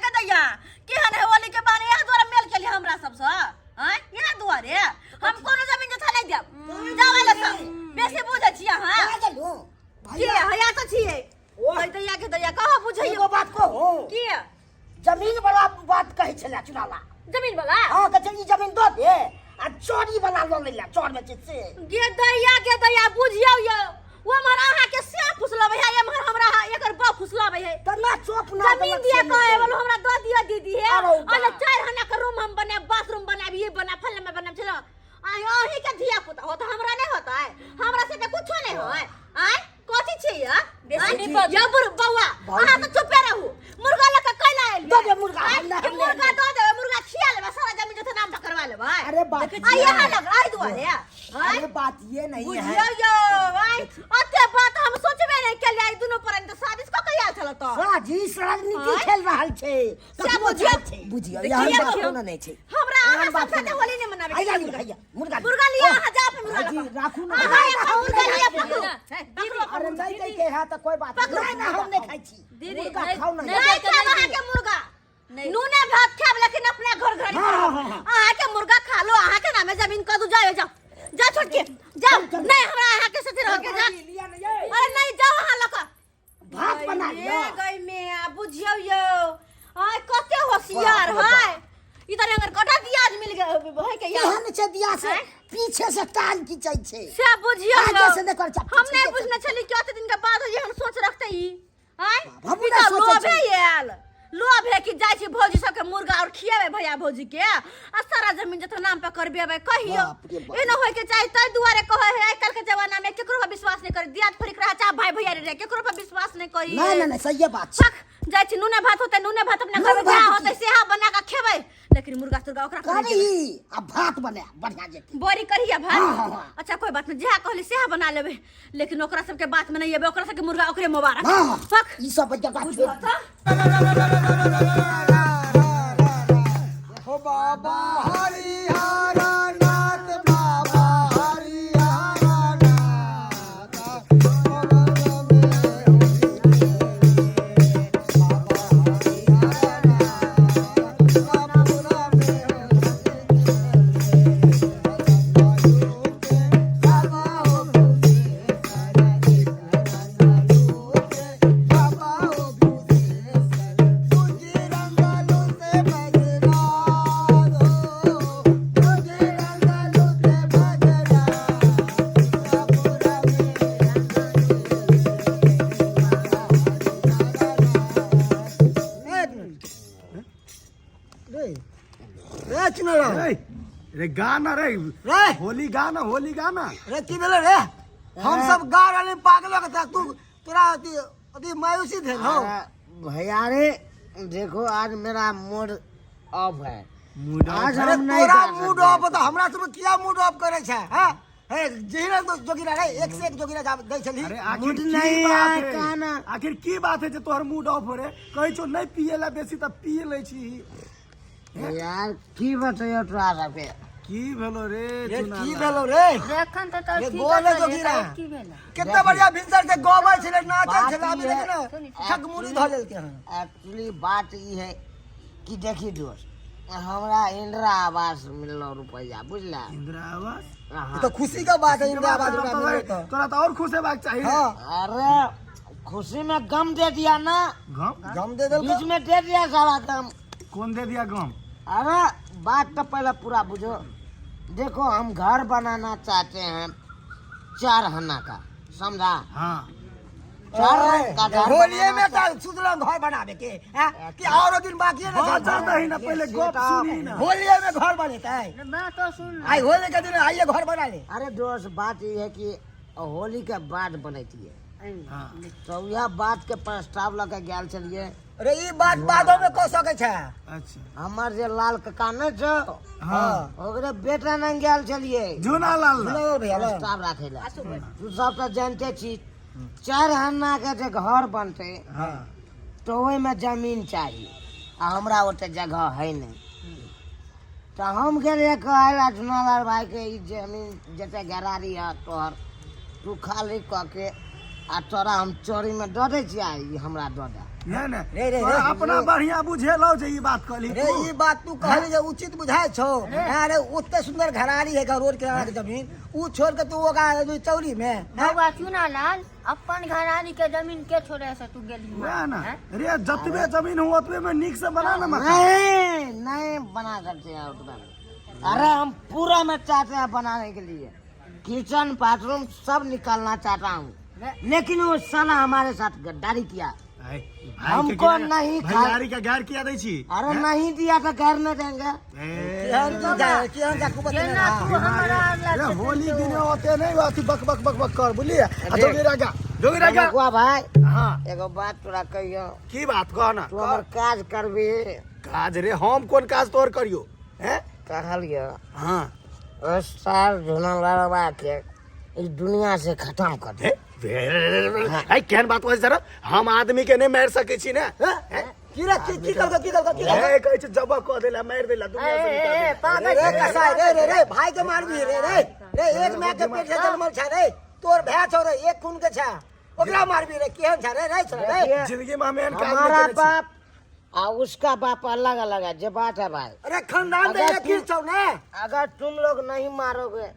S3: केहन है वाली के बाने यह द्वारा मेल के लिए हमरा सब से हैं यह द्वारे हम कोनो जमीन जता नहीं देब जावे ले सब बेसी बुझै छी अहाँ
S4: चलू
S3: के हया त छिए ओइ दैया कहो बुझैयो
S4: एगो बात कहू
S3: के
S4: जमीन वाला बात कहे छला चुनाला
S3: जमीन वाला
S4: हां कहे ई जमीन दो दे आ चोरी वाला लो ले चोर में से
S3: गे दैया बुझियो यो वो हमर अहाँ के से फुसलाबै है एमहर हमरा एकर बा फुसलाबै है
S4: त ना चोप ना
S3: जमीन दिया कहे बोलो हमरा दऽ दिया दीदी है
S4: अरे वाह।
S3: अरे 4 हना के रूम हम बना बाथरूम बनाबी ये बना फल में बना चलो आय अही के धिया पुता हो त हमरा नहीं होता है हमरा से त कुछो नहीं होय आय कथि छै या
S5: बेसी नहीं बात।
S3: या बउआ अहाँ त चुपे रहू मुर्गा लका कैला आइल
S4: दऽ दे मुर्गा,
S3: आय,
S4: हमरा-
S3: कि मुर्गा दऽ दे मुर्गा खिया लेबे सारा जमीन जते नाम त करवा लेबे
S1: अरे बात
S3: आ यहाँ लग आई दुआरे आय
S1: अरे बात ये नहीं है
S3: बुझियो यो आय अते बात हम सोचबे नहीं केलिए आई दुनो पर त शादी क कहिया छल त
S4: साजी राजनीति
S3: आँय?
S4: खेल रहल छै
S3: से
S4: कखनो
S3: बुझियो
S4: छै
S1: बुझियो
S3: देखिए,
S1: यहाँ बात
S3: देखियो।
S1: कोनो नहीं छै
S3: हमरा
S1: एहन
S3: अहाँ
S1: बात
S3: सब साथे
S1: नहीं।
S3: होली नहीं मनाबे
S4: आइला ली भैया मुर्गा ली।
S3: मुर्गा लिया अहाँ जा पे मुर्गा
S1: जी
S3: लगा।
S1: राखू ना
S3: अहाँ यहाँ मुर्गा लिया पकड़ो
S1: अरे नहीं दे के है तो कोई बात
S3: पकड़ो।
S1: नहीं
S4: ना हम नहीं खाई छी
S5: दीदी
S1: मुर्गा
S5: नहीं-
S1: खाओ ना।
S5: नहीं
S3: नहीं
S5: देते,
S3: खाब
S5: नहीं
S3: अहाँ
S5: दिए।
S3: के मुर्गा
S5: नहीं।
S3: नूने भात खाब लेकिन अपने घर घर अहाँ के मुर्गा खा लो अहाँ के नामे जमीन कदू जाओ जाओ जा छोड़ के जाओ नहीं हमरा अहाँ के साथे रह के जा
S1: लिया नहीं है
S3: अरे नहीं जाओ अहाँ लका
S4: भात बना लिया
S3: गई में बुझियो यो आय कते होशियार है इधर अगर कटा दिया आज मिल गए है के या
S4: एहन छै दिया से
S3: आँय?
S4: पीछे से टाल खींचै छै
S3: से बुझियो
S4: आगे से नहीं कर
S3: हम नहीं बुझने छली कते दिन के बाद ये हम सोच रखते ही हैं
S4: हम
S3: ई
S4: ना
S3: तो
S4: सोचै
S3: लोभे
S4: छी।
S3: आयल लोभ है कि जाय छी भौजी सब के मुर्गा और खियावे भैया भौजी के आ सारा जमीन जत नाम पे करबेबे कहियो
S4: बाप रे बाप।
S3: ई न होय के चाहे तै दुआरे कहे है आजकल के जमाना में केकरो पर विश्वास नहीं करी दियात फरिक रहा चाहे भाई भैया रे केकरो पर विश्वास नहीं करी
S4: नहीं नहीं नहीं सही बात छै
S3: पक जाय छी नूने भात होते नूने भात अपना घर में
S4: नून भात
S3: होते सेहा बना के खेबै लेकिन मुर्गा तुर्गा ओकरा करे
S4: करी आ भात बने बढ़िया जेती
S3: बोरी करिया भाई
S4: हाँ।
S3: अच्छा कोई बात नहीं जहाँ कहली सेहा बना लेबे लेकिन ओकरा सबके बात में नहीं अबे ओकरा सबके मुर्गा ओकरे मुबारक
S4: हाँ।
S3: फक
S4: ई सब जगह
S3: बुझलो
S4: छोड़
S3: तो
S2: हो बाबा हरिहरा नाथ बाबा हरिहरा नाथ रे गाना रे होली गाना
S7: रे की भेले रे हम सब गा रहले पागल के था तू तोरा अति मायूसी थे हो
S1: भैया रे देखो आज मेरा मूड ऑफ है आज
S7: अरे
S1: हम नहीं
S7: तोरा
S1: गा
S7: मूड
S1: सकते।
S7: ऑफ तो हमरा सब किया मूड ऑफ करे छै हां हे जेहन तो जोगिरा रे एक से एक जोगिरा दै छली
S2: अरे आखिर
S1: मूड
S2: की
S1: नहीं
S2: बात
S1: है,
S2: है?
S1: गाना।
S2: आखिर की बात है जे तोहर मूड ऑफ हो रे कहै छो नहीं पिएला बेसी त पिए लै छी
S1: यार की बताइयो तोरा सबके
S2: की भेलो रे
S7: रे
S2: चुना
S7: की
S2: ला?
S7: भेलो रे
S5: देखन तो
S7: रे बोले जोगिरा कितना बढ़िया भिनसर से गाबै छले नाचै छले अभी देख ना ठग मुड़ी ध लेलके हां
S1: एक्चुअली बात ई है कि देखी दोस्त हमरा इंदिरा आवास मिललो रुपया बुझला
S2: इंदिरा आवास
S1: हाँ।
S7: तो खुशी का बात है इंदिरा आवास रुपया मिले तो
S2: तोरा तो और खुश हेबाक चाहिए
S7: हां
S1: अरे खुशी में गम दे दिया ना
S2: गम
S7: गम दे देल
S1: बीच में दे दिया सारा गम
S2: कौन दे दिया गम
S1: अरे बात तो पहले पूरा बुझो देखो हम घर बनाना चाहते हैं 4 हन्ना का समझा
S2: हाँ
S1: 4 हन्ना का घर
S7: होलिए में
S1: बनाना
S7: तो सुधला घर बनावे के हैं कि और दिन बाकी है
S2: बहुत
S7: ना
S2: ज्यादा ही ना पहले गप सुनी ना
S7: होलिए में घर बनेता है
S5: मैं तो सुन
S7: आई होली के दिन आइए घर बना ले
S1: अरे दोस्त बात ये है कि होली के बाद बनती है
S2: हाँ।
S1: तो यह बात के प्रस्ताव लगे गया चलिए
S7: अरे ई बात बादो में कह सके छै
S2: अच्छा
S1: हमार जे लाल कका न छो
S2: हाँ
S1: ओकरे बेटा न गेल चलिए
S2: जूना लाल ना।
S7: सुनो भैया ला।
S1: प्रस्ताव राखे ला तू सब तो जानते छी 4 हन्ना के जे घर बनते
S7: हां
S1: तो ओहि में जमीन चाहिए आ हमरा ओते जगह है नहीं तो हम गेलिए कहला झुनालाल भाई के ई जमीन जते गरारी है तोहर तू खाली कह के आ तोरा हम चोरी में दऽ दै छियै ई हमरा दऽ दे
S2: नहीं नहीं
S7: रे, रे,
S2: तोरा
S7: रे,
S2: अपना
S7: रे।
S2: बढ़िया बुझेलो जे ई बात कहली
S7: रे ई बात तू कहली जे उचित बुझाय छो अरे उतने सुंदर घरारी है रोड किनारा के जमीन ऊ छोड़ के तू ओगा चौरी में हैं?
S5: बउआ चुना लाल अपन घरानी के जमीन के छोड़े से तू गेली
S2: वह ना रे जतबे जमीन हो ओतबे में निक से बना ना मकान
S1: नहीं नहीं बना सकते हैं उतना में। अरे हम पूरा में चाहते हैं बनाने के लिए किचन बाथरूम सब निकालना चाहता हूँ लेकिन वो साला हमारे साथ गद्दारी किया हमको नहीं खा
S2: भैयारी का गार किया दै छी
S1: अरे नहीं दिया तो घर में देंगे
S7: किहन जा कुबत में हां
S2: अरे होली दिन होते नहीं अथी बक बक बक बक कर बुलिए आ जोगिरा का
S1: बबुआ भाई
S2: हाँ
S1: एगो बात तोरा कहियो
S2: की बात कह ना
S1: तू हमर काज करबी
S2: काज रे हम कोन काज तोर करियो हैं
S1: कहलियो
S2: हाँ
S1: सार झुनलवा के इस दुनिया से खत्म कर दे
S2: आई केहन बात हो सर हम आदमी के नहीं मार सके छी ना
S7: की रे की कर
S2: ए कहै छै जब कह देला मार देला दुनिया से निकाल देला।
S7: रे कसाई रे भाई के मारबी रे एक मैं के पेट से जन्मल छ रे तोर भै छौ रे एक खून के छ ओकरा मारबी रे केहन छ रे छ रे
S2: जिंदगी में हमें काज
S1: हमारा
S2: नहीं करे छी।
S1: बाप और उसका बाप अलग अलग है जो बात है भाई
S7: अरे खानदान दे एक ही छौ ना
S1: अगर तुम लोग नहीं मारोगे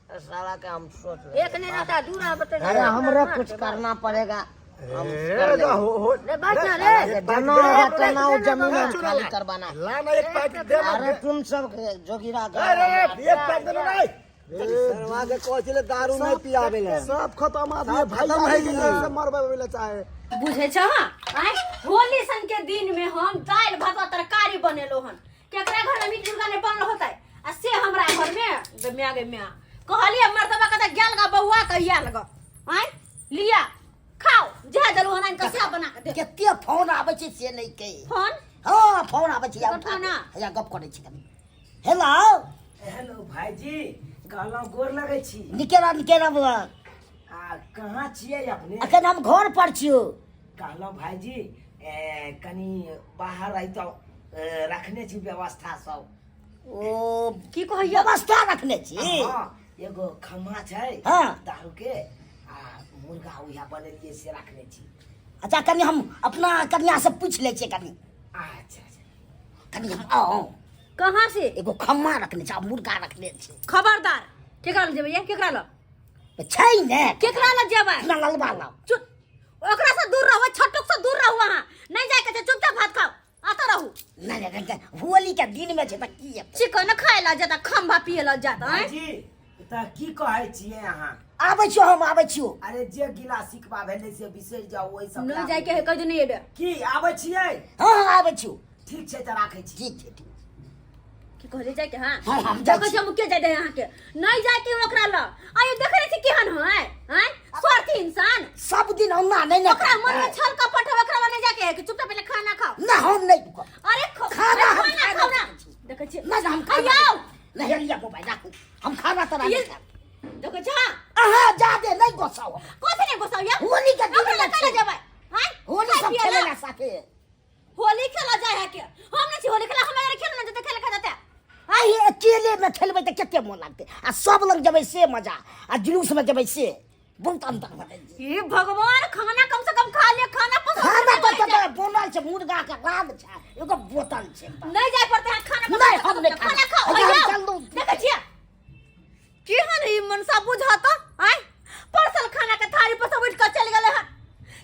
S1: तो साला के हम सोच ले
S5: एक ने रहता दूरा बता
S1: अरे हमरे कुछ करना पड़ेगा हम कर
S2: ए,
S1: लेंगे।
S2: हो
S5: रे बच ना रे
S1: जना होगा ना वो जमीन हम खाली करवाना है।
S2: लाना एक पैकेट दे
S1: अरे तुम सब जोगिरा
S2: अरे एक पैकेट देना नहीं
S7: सरवा के कहले दारू नहीं पियावे ले
S2: सब खत्म आदमी
S7: सब
S2: भाई
S7: खत्म
S2: है
S7: है
S2: कि सब मरबे वाला चाहे
S3: बुझे छ हां होली सन के दिन में हम दाल भात तरकारी बनेलो हन केकरा घर में मीट मुर्गा ने बनल होतै आ से हमरा घर में म्या गे म्या कहलिए मर्दबा कत गेल गा बौआ कहिया लग आय लिया खाओ जा दलो हन कसा बना के दे
S4: केते फोन आबै छै से नहीं कही
S3: फोन
S4: हाँ फोन आबै छै
S3: उठाउ ना।
S4: या गप करै छी कनी हेलो
S1: हेलो भाईजी कहलहुँ गोर लगै छी
S4: निकेरा बुआ
S1: आ कहाँ छियै अपने
S4: अखन हम घर पर छियो
S1: कहलहुँ भाईजी कनी बाहर अइतौ रखने छी व्यवस्था सब
S4: ओ
S3: की कहैया
S4: व्यवस्था रखने छी
S1: हाँ, एगो खम्हा छै
S4: हाँ।
S1: दारू के आ मुर्गा उहा बनेलिए से रखने छी
S4: अच्छा कनी हम अपना कन्या से पूछ ले छियै कनी
S1: अच्छा अच्छा
S4: कनी हम आओ
S3: कहाँ से
S4: एगो खम्हा रखने छी आ मुर्गा रखने छी
S3: खबरदार केकरा लग जेबै केकरा लग
S4: छै ने
S3: केकरा लग जेबै
S4: अपना ललबा ला
S3: चुप ओकरा से दूर रहू छटुक से दूर रहू वहाँ नहीं जाए के छै चुपचाप भात खाओ आता रहू
S4: नहीं होली के दिन में छै त की हेतै
S3: चिकन खाए ला जाता खम्भा पिए ला जाता हैं
S1: भाईजी तऽ की कहै छियै अहाँ
S4: आबै छियो हम आबै छियो
S1: अरे जे गिला सिकबा भेलै से बिसरि जाओ ओहि सब
S3: नहीं जाए के है कह नहीं एबे
S1: की आबै छियै
S4: हाँ आबै छियो
S1: ठीक छै तऽ राखै छी
S4: ठीक छै ठीक
S3: की कहले जाए के हां
S4: हाँ, हम जाए
S3: देखै
S4: छी।
S3: छै मुके जाए दे यहाँ के नहीं जाए के ओकरा ल आयो देख रहे छी केहन है हैं स्वार्थी इंसान
S4: सब दिन औना नहीं ना
S3: ओकरा मन में छल कपट है ओकरा ल नहीं जाके है कि चुपचाप पहले खाना खाओ
S4: ना हम नहीं
S3: अरे
S4: खाना हम
S3: खाना खाओ ना देखै छी
S4: ना हम
S3: आयो
S4: नहीं लिया मोबाइल राखू हम खाना तो
S3: ये
S4: नहीं
S3: देखै छ
S4: अहाँ जादे नहीं गोसाओ
S3: कोसे नहीं घुसाओ या
S4: होली के दिन
S3: ओकरा
S4: में
S3: कहाँ जेबै हैं
S4: होली
S3: खाए
S4: सब
S3: पिए
S4: खेले
S3: ला।
S4: ना साथे
S3: होली खेला जाए है के हम नहीं छी होली खेला हमारे खेल में जते खेले खा जाते
S4: आई अकेले में खेलबै त कते मन लागतै आ सब लग जेबै से मजा आ जुलूस में जेबै से बहुत अंतर भए जाइ
S3: हे भगवान खाना कम से कम खा ले खाना पसंद
S4: खाना
S3: नहीं
S4: तो
S3: जाए।
S4: बनल छै मुर्गा के राग छै एगो बोतल छै
S3: नहीं जाए पड़ते हैं खाना
S4: नहीं, हम नहीं
S3: खाना
S4: खाना।
S3: खाओ
S4: अच्छा, हम
S3: आइयो।
S4: चल दूँ।
S3: देखै छियै केहन ई मनसा बुझाता आय परसल खाना के थारी पर सब उठ के चल गेले हन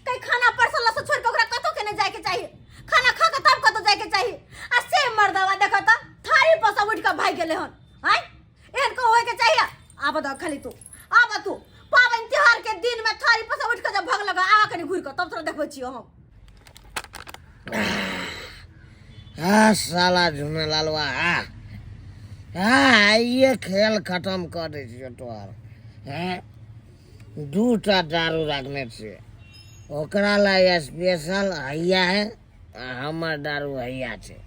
S3: कई खाना परसल से छोड़ के ओकरा कतो के नहीं जाए के चाहिए खाना खा के तब कतो जाए के चाहिए आ से मर्दवा देखो त थारी पर सब उठ के भाग गेले हन आय एहन को होय के चाहिए आब द खाली तू आब तू पावन त्योहार के दिन में थारी पर सब उठ के जब भाग लगा आवा कनी घुर के तब तोरा देखबै छियो हम
S8: हाँ साला झुमे लालवा हाँ ये खेल खत्म कर दै छियो तोहर हाँ 2टा दारू रखने छियै ओकरा ला स्पेशल हैया है आ हमर दारू हैया छै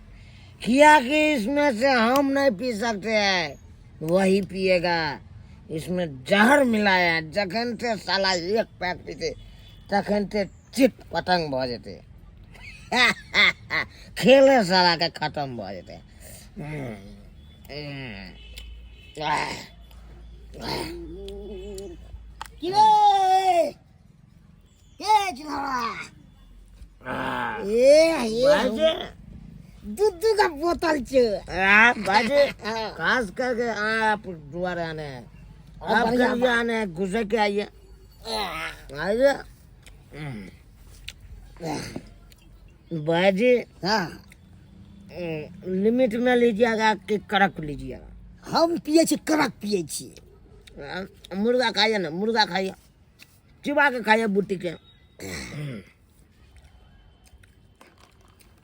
S8: किया कि इसमें से हम नहीं पी सकते हैं वही पिएगा इसमें जहर मिलाया है जखन से साला एक पैक पीते तखन से चित पतंग भ जेते खेले साला के खत्म भ जेते
S4: कि रे के जिनरा
S8: बाजे
S4: दूध का बोतल छै
S8: बाजे खास करके आप द्वारे आने हैं आप
S4: बढ़िया
S8: करिए आने हैं घुसे के आइए आइए बाजी
S4: हाँ
S8: लिमिट में लीजिएगा कि कड़क लीजिएगा
S4: हम पिए छी कड़क पिए छी
S8: मुर्गा खाइए ना मुर्गा खाइए चिबा के खाइए बूटी के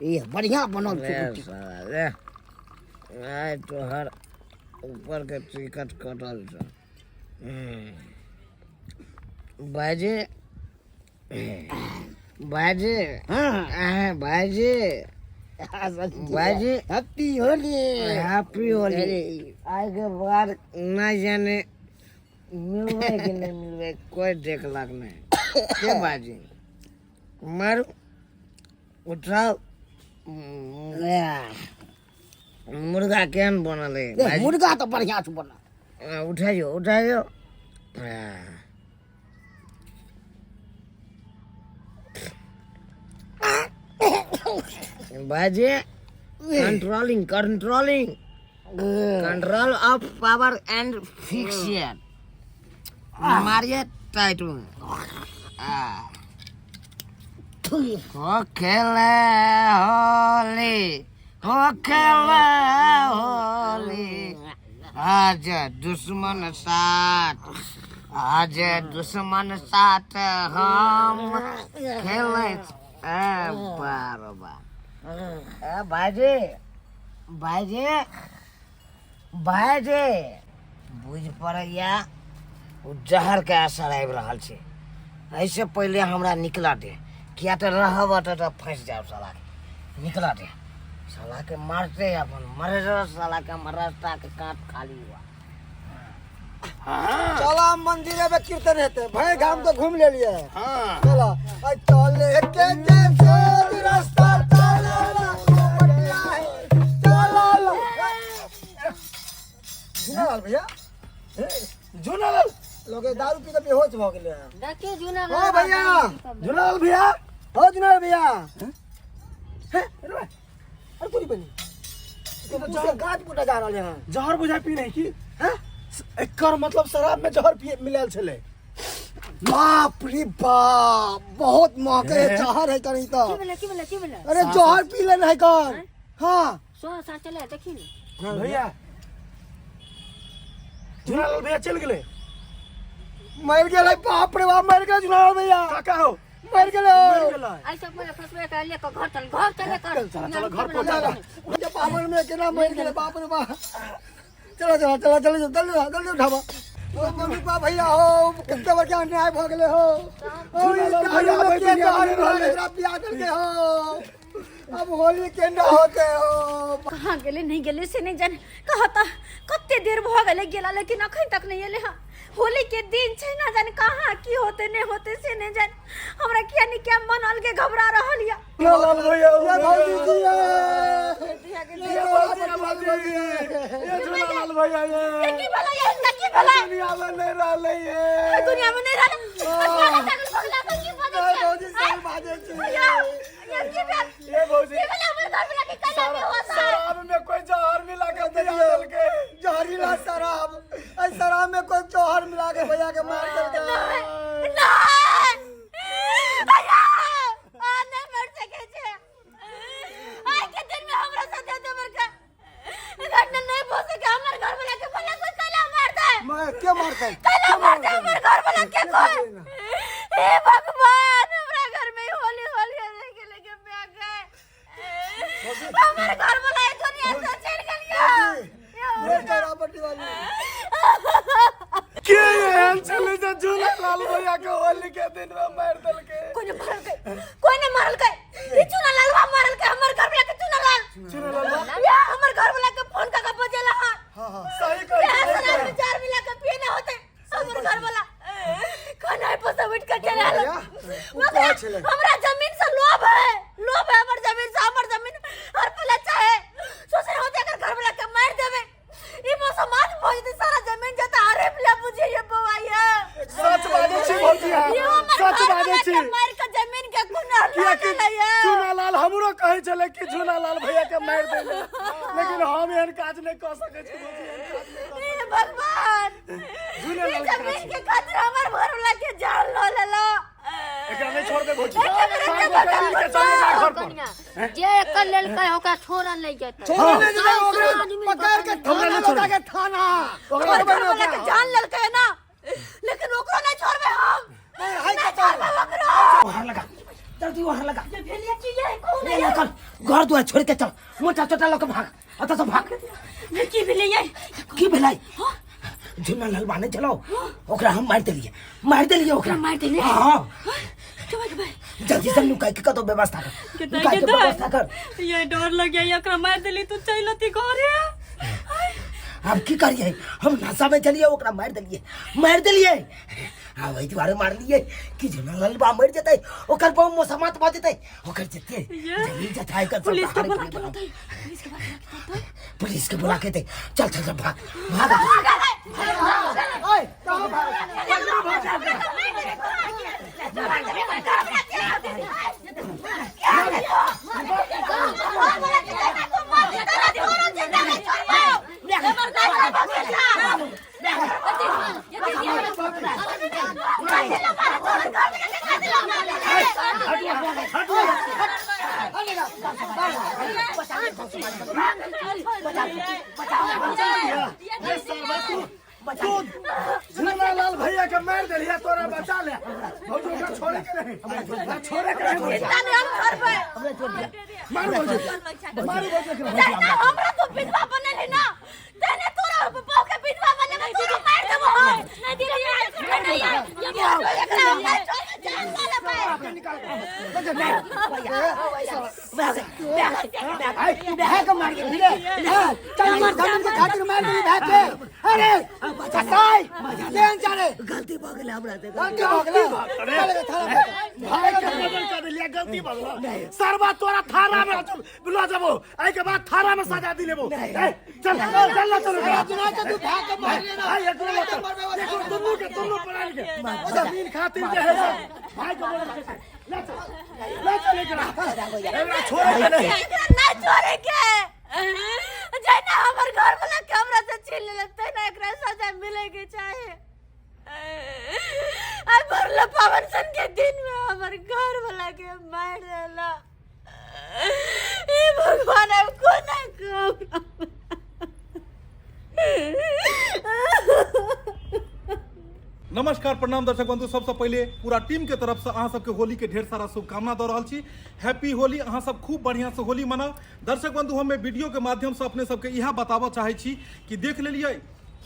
S4: ये बढ़िया बनल छै
S8: ले
S4: रोटी।
S8: साला ले आय तोहर ऊपर के टिकट कटल छ बाजे बाजे
S4: हाँ
S8: बाजे बाजी
S4: हैप्पी होली
S8: हैप्पी होली आय के बाद ना जाने मिलवे कि नहीं मिलवे कोई देखलक नहीं के बाजी मारू उठाओ मुर्गा केहन बनल है बाजी?
S4: मुर्गा तो बढ़िया से बनल
S8: उठाइयो उठाइयो बाजी controlling controlling control of power and फिक्सियन मारिए टाइट में हो खेले होली आज दुश्मन साथ आज दुश्मन साथ हम खेले भाईजी भाईजी भाईजी बुझ पड़ैया उ जहर के असर आबि रहल छै ऐसे पहले हमरा निकला दे किया तो रहब तो फंस जाओ साला निकला दे साला के मारते अपन मरे जो साला के मरस्ता के काट खाली हुआ।
S2: हाँ
S7: चला मंदिर में कीर्तन रहते भाई गांव तो घूम ले लिए
S2: हाँ
S7: चलो चले के जैसे रास्ता चलो झूनालाल भैया
S2: झूनालाल
S7: लोग दारू पी के बेहोश हो गए हैं
S5: देखिए जूना
S7: ओ भैया
S2: झूनालाल भैया
S7: हो झूनालाल भैया अरे पूरी बनी तो गाछ पुटा जा रहे हैं
S2: जहर बुझा पी नहीं की हैं एकर मतलब शराब में जहर पिए मिलाल छले।
S7: बाप रे बाप बहुत महके जहर है कहीं तो
S5: की बोले
S7: अरे जहर पी ले नहीं कर हाँ
S5: सो सा चले देखी ना
S2: भैया झूनालाल भैया चल गए
S7: मर गए बाप रे बाप मर गए झूनालाल भैया
S2: काका हो
S7: मर गए
S5: ऐसे पहले फसवे का ले को घर चले कर
S2: चलो घर पहुंचा
S7: पावन में केना मर गए बाप रे बाप चलो चलो चलो चलो जल्दी जल्दी उठावा ओ मम्मी पापा भैया हो कितना बड़ा अन्याय भ गेले हो ओ भैया के जहर पिया करके हो अब होली केना होते हो
S6: कहाँ गेले नहीं गेले से नहीं जाने कहता कत्ते देर भ गेले गेला लेकिन अखन तक नहीं एले हां होली के दिन छै ना जाने कहाँ की होते नहीं होते से नहीं जाने हमरा किया नहीं क्या मन अलगे घबरा रहल या
S2: झूनालाल भैया
S7: ये भौजी जी
S2: ये झूनालाल भैया ये
S6: की भला ये की भला
S2: दुनिया में नहीं रहले ये
S6: दुनिया में नहीं रहला भगला की
S7: भौजी सही बात है
S2: ये भौजी शराब में कोई जहर मिला के दिया दल के
S7: जहरीला शराब शराब में कोई जहर मिला के भैया के मार कर क्या मारता है
S6: भगवान हमरा घर में होली होली के लेके ब्याह गए हमारे घर वाला दुनिया से चल गया
S7: ये करापट्टी वाली
S2: के एहन चले जा झूनालाल भैया के होली के दिन में मार दल के
S6: कोई ने मारल के ये चुनालाल मारल के हमर घर वाला के चुनालाल या हमर घर वाला के फोन का बजेला हां
S2: सही कह
S6: चार मिला के पिए ना होते हमर घर वाला खाना पे सब उठ के चला हमरा जमीन से लोभ है हमर जमीन से हमर जमीन हर पला चाहे सोचे होते अगर घर वाला के मार देवे ई मो समाज भोज दे सारा जमीन जता अरे पला बुझे ये बवाया
S2: सच बात छी भौजी सच बात छी
S6: मार के जमीन के गुनाह
S2: किया कि झूनालाल हमरो कहे चले कि झूनालाल भैया के मार देले लेकिन हम एहन काज नहीं कर सके छी भौजी
S6: भगवान
S2: झूनालाल
S6: जमीन के खातिर हमर घर वाला के जान लो ले लो
S2: एकरा नहीं छोड़ दे भौजी साथ में चल के घर पर
S5: जे कर लेल कहे ओकरा छोड़न ले जेते
S7: छोड़ने दे ओकरा पकड़ के थाना लगा के थाना
S6: घर वाला के जान लेल के ना लेकिन ओकरा नहीं छोड़बे हम
S7: हाय का
S1: वहां लगा जल्दी वहां लगा
S6: भेलिया चीज है कौन
S1: ले ले चल घर दुआर छोड़ के चल मोटा छोटा लोग भाग अत से भाग
S6: है की भेलिया
S1: की भेलाई झूनालाल बाने चलो ओकरा हम मार देलिए ओकरा
S6: मार देलिए?
S1: हां
S6: भाई
S1: जल्दी से नुकाई के कतो व्यवस्था कर नुकाई के व्यवस्था कर
S5: ये डर लग गया एकरा मार देली तू चलती घरे
S1: अब की करिए हम नशा में चलिए ओकरा मार देलिए हाँ वही तुम्हारे मार लिए कि झूनालाल बा मर जते ओकर बहु मोसमात भ जते ओकर जते जमीन जथाई कर
S5: पुलिस के बुला
S1: पुलिस के बुला के दे चल भाग
S7: ओए
S2: झूनालाल भैया के मार देलिया तोरा बचा ले भौजी ओकरा छोड़े के नहीं छोड़े के नहीं मार भौजी
S6: हमरा तो विधवा बनेली ना तेने तोरा बाप के विधवा बने में तोरा मार देबो हम नहीं दिले
S7: निकाल
S4: है का मार के फिरे
S7: हमार जमीन के खातिर मार दिली भाग के अरे कसाई लेन चले
S1: गलती भ गेलै हमरा से
S7: गलती हो गेलै चले थाना
S2: भाई के मर्डर कर दिलिया गलती भगला सरवा तोरा थाना में बुला जाबो आई के बाद थाना में सजा दिलेबो चल चल चल
S7: बिना के तू भाग के मार लेना
S2: भाई एक देखो दोनों परान के जमीन खातिर जे है भाई को ले चल एकरा छोड़ के नहीं
S6: ना छोड़े के जना हमर घर वाला कैमरा से छीन लेते ना एकरा सजा मिलेगी चाहे आई भरला पावन सन के दिन में हमर घर वाला के मार देला ए भगवान अब को ना को
S9: नमस्कार प्रणाम दर्शक बंधु सबसे पहले पूरा टीम के तरफ से अहाँ सबके होली के ढेर सारा शुभकामना दे रहा छी। हैप्पी होली, अहाँ सब खूब बढ़िया से होली मनाओ। दर्शक बंधु हमें वीडियो के माध्यम से अपने सबके यह बताबऽ चाहे छी कि देख लेलिए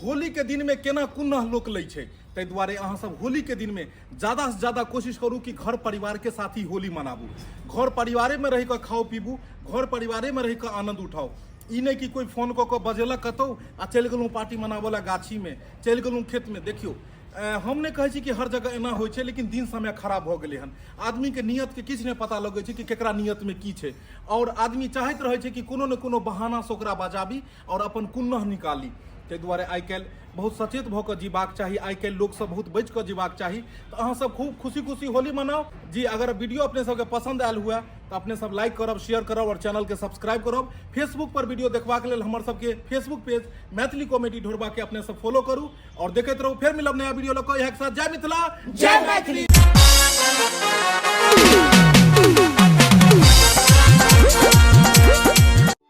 S9: होली के दिन में केना कुन्ना लोक लै छै, ताहि दुआरे अहाँ सब होली के दिन में ज्यादा से ज्यादा कोशिश करू कि घर परिवार के साथ ही होली मनाबू, घर परिवारे में रह के खाओ पीबू, घर परिवारे में रह के आनंद उठाओ। ई नहीं कि कोई फोन कऽ बजेलक कतौ आ चलि गेलहुँ पार्टी मनाबऽ गाछी में, चलि गेलहुँ खेत में। देखियो हम नहीं कहै छी कि हर जगह एना होइ छै, लेकिन दिन समय खराब भऽ गेलै हन। आदमी के नियत के किछु नहीं पता लगै छै कि केकरा नियत में की छै, और आदमी चाहैत रहै छै कि कोनो न कोनो बहाना से ओकरा बजाबी और अपन कुन्नह निकाली। ताहि दुआरे आइ काल्हि बहुत सचेत भऽ कऽ जीबाक चाही, आइ काल्हि लोक सब बहुत बचि कऽ जीबाक चाही। तो अहाँ सब खूब खुशी खुशी होली मनाओ जी। अगर वीडियो अपने सबके पसंद आयल हुआ तो अपने सब लाइक करब, शेयर करब और चैनल के सब्सक्राइब करब। फेसबुक पर वीडियो देखबाक लेल हमर सबके फेसबुक पेज मैथिली कॉमेडी ढोरबा के अपने सब फॉलो करू और देखैत रहू। फिर मिलब नया वीडियो लऽ कऽ। इएह के साथ जय मिथिला, जय मैथिली।